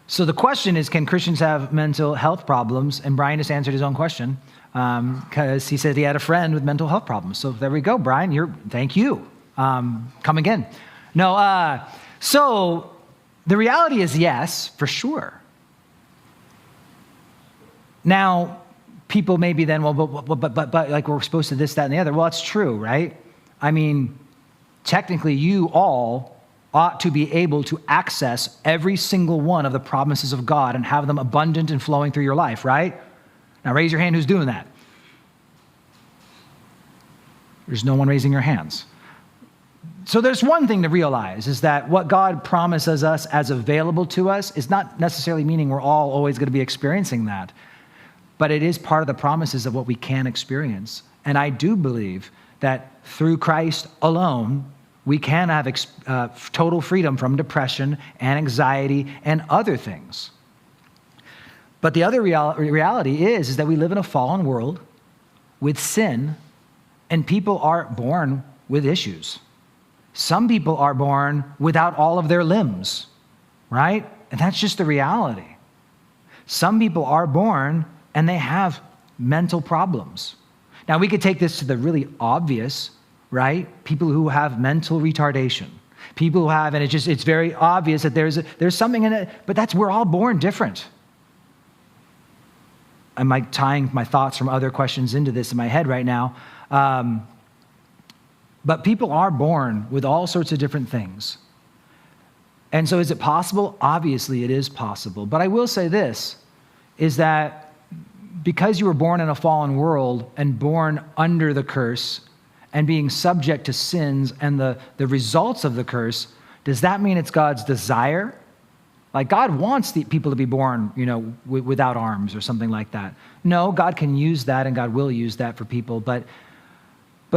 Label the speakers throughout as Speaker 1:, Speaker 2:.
Speaker 1: So the question is, can Christians have mental health problems? And Brian just answered his own question because he said he had a friend with mental health problems. So there we go, Brian. Thank you. Come again. No, so the reality is yes, for sure. Now, people maybe then, well, but like we're supposed to this, that, and the other. Well, it's true, right? I mean, technically you all ought to be able to access every single one of the promises of God and have them abundant and flowing through your life, right? Now raise your hand who's doing that. There's no one raising your hands. So there's one thing to realize is that what God promises us as available to us is not necessarily meaning we're all always going to be experiencing that, but it is part of the promises of what we can experience. And I do believe that through Christ alone, we can have total freedom from depression and anxiety and other things. But the other reality is that we live in a fallen world with sin, and people are born with issues. Some people are born without all of their limbs, right? And that's just the reality. Some people are born and they have mental problems. Now, we could take this to the really obvious, right? People who have mental retardation. People who have, and it's very obvious that there's something in it, but we're all born different. I'm like tying my thoughts from other questions into this in my head right now. But people are born with all sorts of different things. And so is it possible? Obviously it is possible. But I will say this, is that because you were born in a fallen world and born under the curse and being subject to sins and the results of the curse, does that mean it's God's desire? Like God wants the people to be born, without arms or something like that. No, God can use that and God will use that for people. But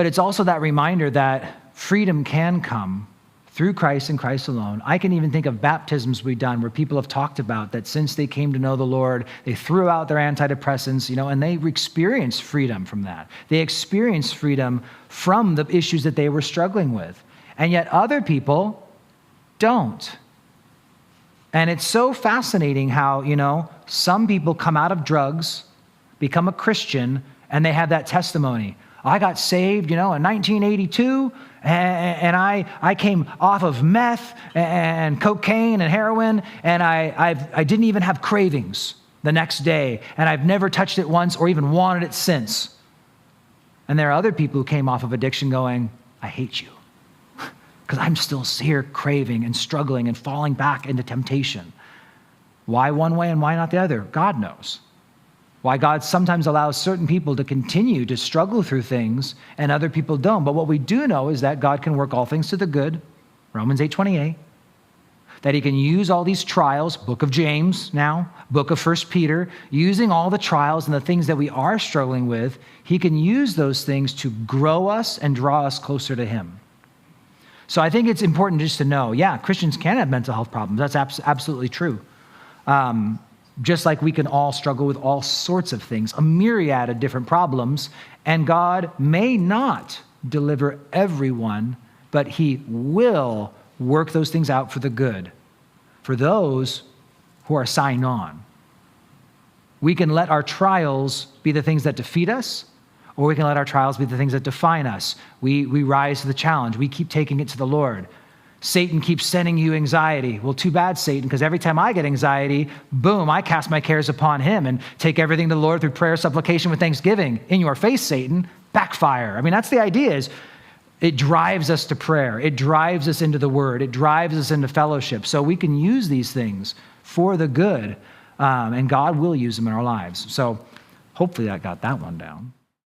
Speaker 1: it's also that reminder that freedom can come through Christ and Christ alone. I can even think of baptisms we've done where people have talked about that since they came to know the Lord, they threw out their antidepressants, and they experienced freedom from that. They experienced freedom from the issues that they were struggling with. And yet other people don't. And it's so fascinating how, some people come out of drugs, become a Christian, and they have that testimony. I got saved, in 1982, and I came off of meth and cocaine and heroin, and I didn't even have cravings the next day, and I've never touched it once or even wanted it since. And there are other people who came off of addiction going, I hate you, because I'm still here craving and struggling and falling back into temptation. Why one way and why not the other? God knows. Why God sometimes allows certain people to continue to struggle through things and other people don't. But what we do know is that God can work all things to the good, Romans 8:28, that he can use all these trials, book of James now, book of 1 Peter, using all the trials and the things that we are struggling with, he can use those things to grow us and draw us closer to him. So I think it's important just to know, Christians can have mental health problems. That's absolutely true. Just like we can all struggle with all sorts of things, a myriad of different problems, and God may not deliver everyone, but he will work those things out for the good, for those who are signed on. We can let our trials be the things that defeat us, or we can let our trials be the things that define us. We rise to the challenge. We keep taking it to the Lord. Satan keeps sending you anxiety. Well, too bad, Satan, because every time I get anxiety, boom, I cast my cares upon him and take everything to the Lord through prayer, supplication, with thanksgiving. In your face, Satan, backfire. I mean, that's the idea, is it drives us to prayer. It drives us into the word. It drives us into fellowship. So we can use these things for the good, and God will use them in our lives. So hopefully that got that one down.